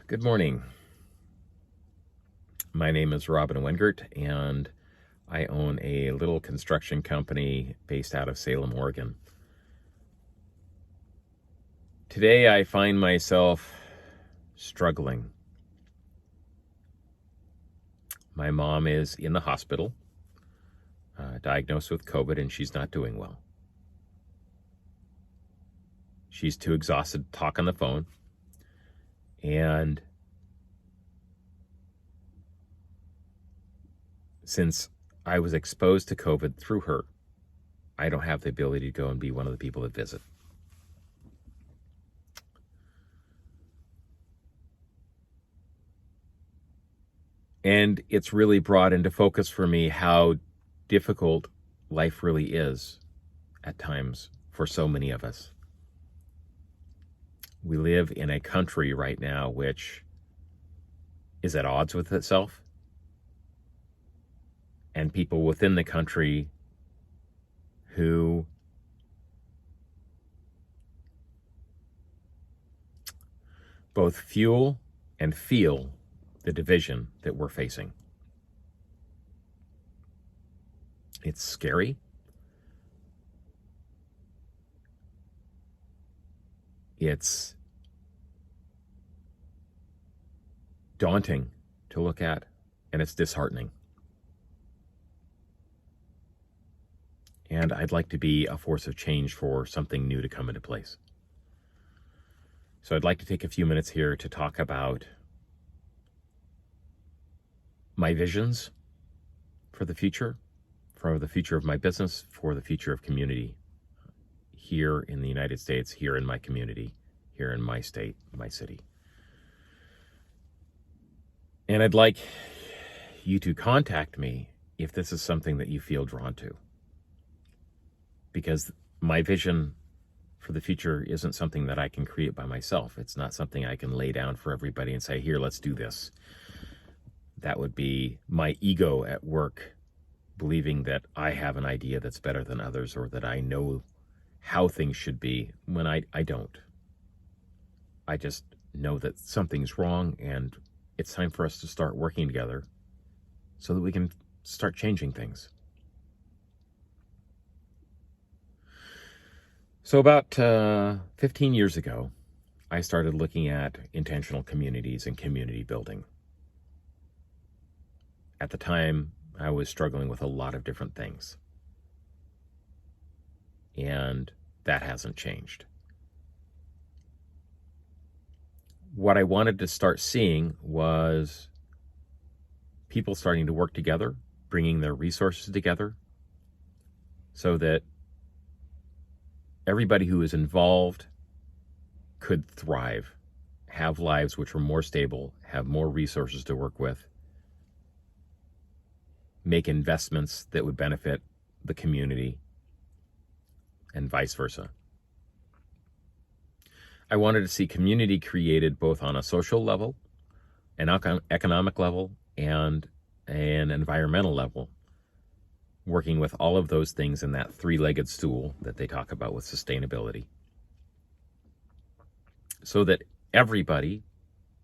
Good morning. My name is Robin Wengert, and I own a little construction company based out of Salem, Oregon. Today, I find myself struggling. My mom is in the hospital, diagnosed with COVID, and she's not doing well. She's too exhausted to talk on the phone, and since I was exposed to COVID through her, I don't have the ability to go and be one of the people that visit. And it's really brought into focus for me how difficult life really is at times for so many of us. We live in a country right now which is at odds with itself, and people within the country who both fuel and feel the division that we're facing. It's scary. It's daunting to look at, and it's disheartening. And I'd like to be a force of change for something new to come into place. So I'd like to take a few minutes here to talk about my visions for the future of my business, for the future of community here in the United States, here in my community, here in my state, my city. And I'd like you to contact me if this is something that you feel drawn to. Because my vision for the future isn't something that I can create by myself. It's not something I can lay down for everybody and say, here, let's do this. That would be my ego at work, believing that I have an idea that's better than others, or that I know how things should be, when I don't. I just know that something's wrong, and it's time for us to start working together so that we can start changing things. So about 15 years ago, I started looking at intentional communities and community building. At the time, I was struggling with a lot of different things. And that hasn't changed. What I wanted to start seeing was people starting to work together, bringing their resources together, so that everybody who is involved could thrive, have lives which were more stable, have more resources to work with, make investments that would benefit the community, and vice versa. I wanted to see community created both on a social level, an economic level, and an environmental level, working with all of those things in that three-legged stool that they talk about with sustainability, so that everybody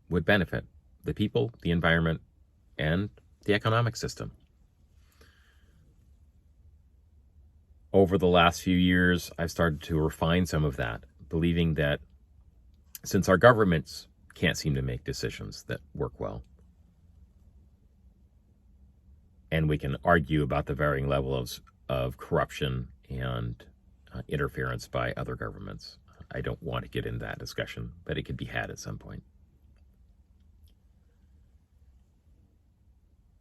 would benefit: the people, the environment, and the economic system. Over the last few years, I've started to refine some of that, believing that since our governments can't seem to make decisions that work well, and we can argue about the varying levels of corruption and interference by other governments. I don't want to get into that discussion, but it could be had at some point.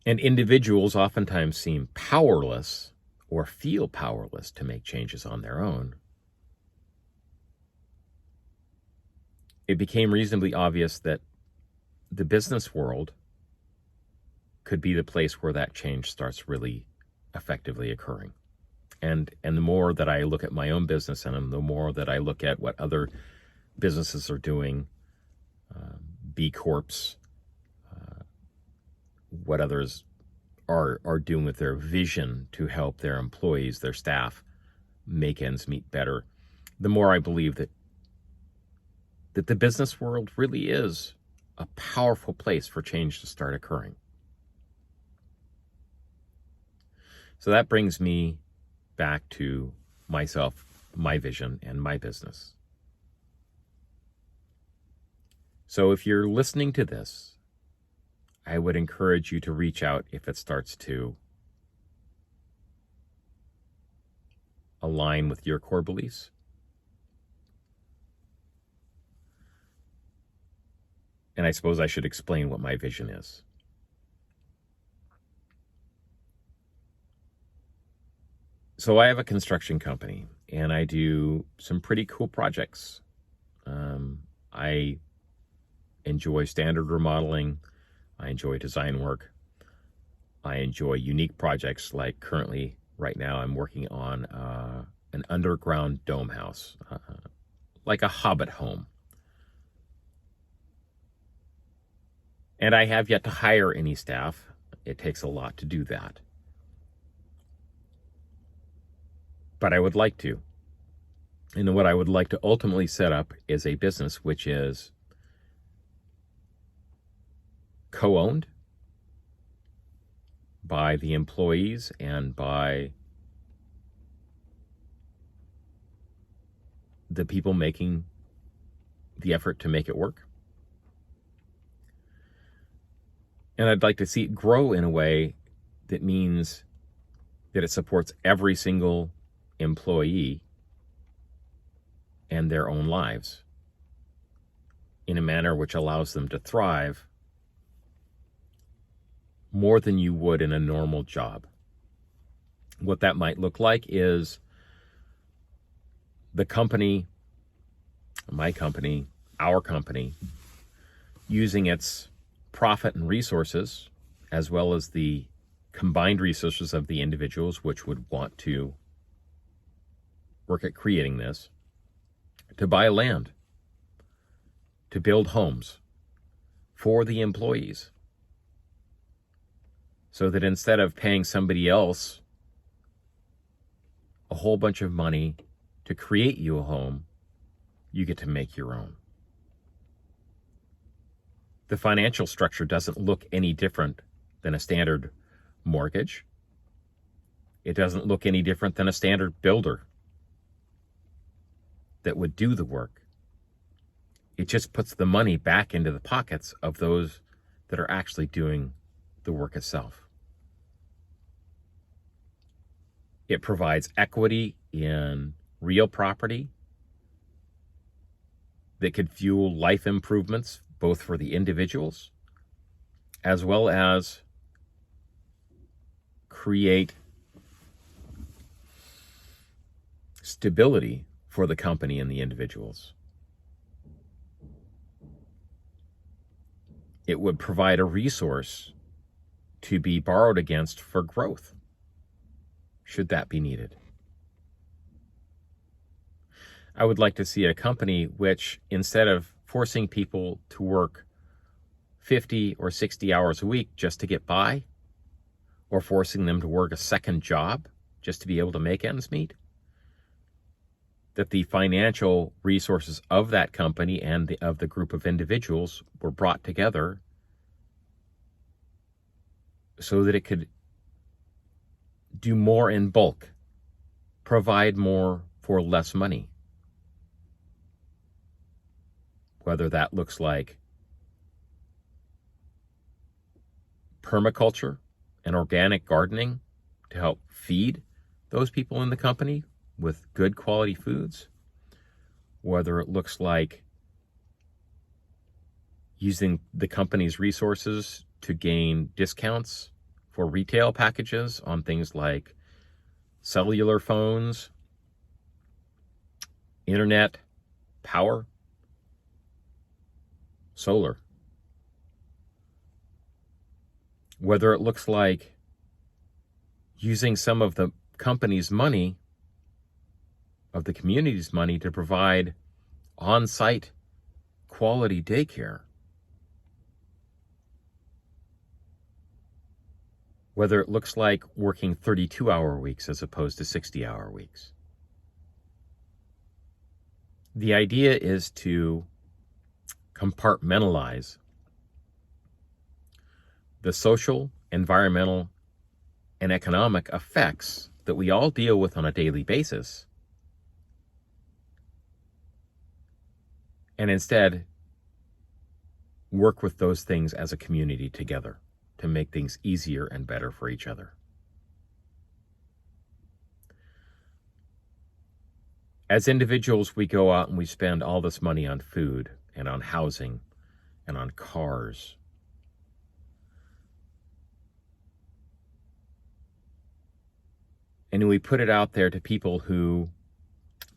And individuals oftentimes seem powerless or feel powerless to make changes on their own. It became reasonably obvious that the business world could be the place where that change starts really effectively occurring. And the more that I look at my own business, and the more that I look at what other businesses are doing, B Corps, what others are doing with their vision to help their employees, their staff, make ends meet better, the more I believe that the business world really is a powerful place for change to start occurring. So that brings me back to myself, my vision, and my business. So if you're listening to this, I would encourage you to reach out if it starts to align with your core beliefs. And I suppose I should explain what my vision is. So I have a construction company, and I do some pretty cool projects. I enjoy standard remodeling. I enjoy design work. I enjoy unique projects, like currently, right now, I'm working on an underground dome house, like a hobbit home. And I have yet to hire any staff. It takes a lot to do that. But I would like to. And what I would like to ultimately set up is a business which is co-owned by the employees and by the people making the effort to make it work. And I'd like to see it grow in a way that means that it supports every single employee and their own lives in a manner which allows them to thrive more than you would in a normal job. What that might look like is the company, my company, our company, using its profit and resources, as well as the combined resources of the individuals which would want to work at creating this, to buy land, to build homes for the employees, so that instead of paying somebody else a whole bunch of money to create you a home, you get to make your own. The financial structure doesn't look any different than a standard mortgage. It doesn't look any different than a standard builder that would do the work. It just puts the money back into the pockets of those that are actually doing the work itself. It provides equity in real property that could fuel life improvements, both for the individuals as well as create stability for the company and the individuals. It would provide a resource to be borrowed against for growth, should that be needed. I would like to see a company which, instead of forcing people to work 50 or 60 hours a week just to get by, or forcing them to work a second job just to be able to make ends meet, that the financial resources of that company and of the group of individuals were brought together so that it could do more in bulk, provide more for less money. Whether that looks like permaculture and organic gardening to help feed those people in the company with good quality foods, whether it looks like using the company's resources to gain discounts for retail packages on things like cellular phones, internet, power, solar. Whether it looks like using some of the company's money, of the community's money, to provide on-site quality daycare. Whether it looks like working 32-hour weeks as opposed to 60-hour weeks. The idea is to compartmentalize the social, environmental, and economic effects that we all deal with on a daily basis, and instead work with those things as a community together to make things easier and better for each other. As individuals, we go out and we spend all this money on food and on housing and on cars. And we put it out there to people who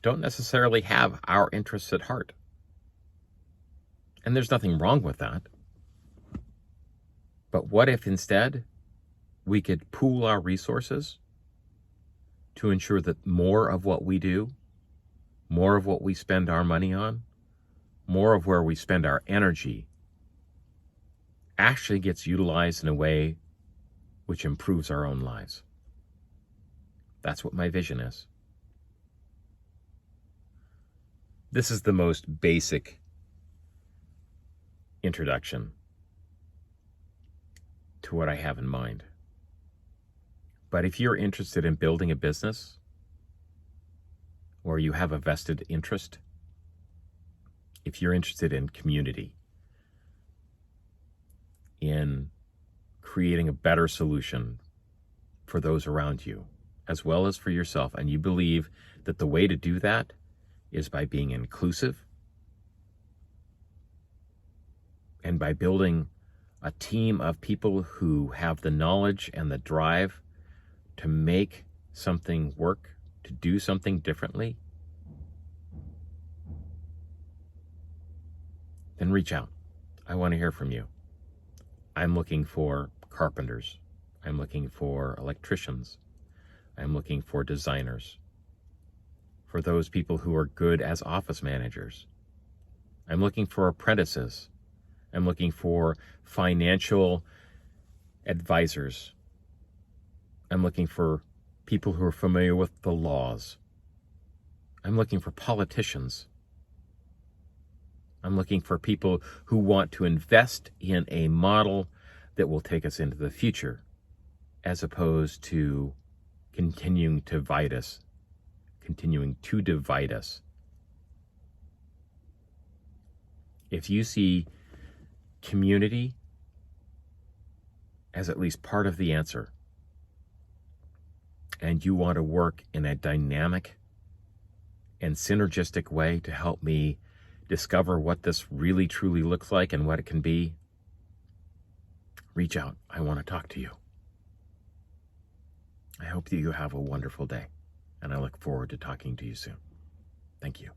don't necessarily have our interests at heart. And there's nothing wrong with that. But what if instead we could pool our resources to ensure that more of what we do, more of what we spend our money on, more of where we spend our energy actually gets utilized in a way which improves our own lives? That's what my vision is. This is the most basic introduction to what I have in mind. But if you're interested in building a business, or you have a vested interest, if you're interested in community, in creating a better solution for those around you, as well as for yourself, and you believe that the way to do that is by being inclusive and by building a team of people who have the knowledge and the drive to make something work, to do something differently, then reach out. I want to hear from you. I'm looking for carpenters. I'm looking for electricians. I'm looking for designers. For those people who are good as office managers. I'm looking for apprentices. I'm looking for financial advisors. I'm looking for people who are familiar with the laws. I'm looking for politicians. I'm looking for people who want to invest in a model that will take us into the future, as opposed to continuing to divide us. If you see community as at least part of the answer, and you want to work in a dynamic and synergistic way to help me discover what this really truly looks like and what it can be, reach out. I want to talk to you. I hope that you have a wonderful day, and I look forward to talking to you soon. Thank you.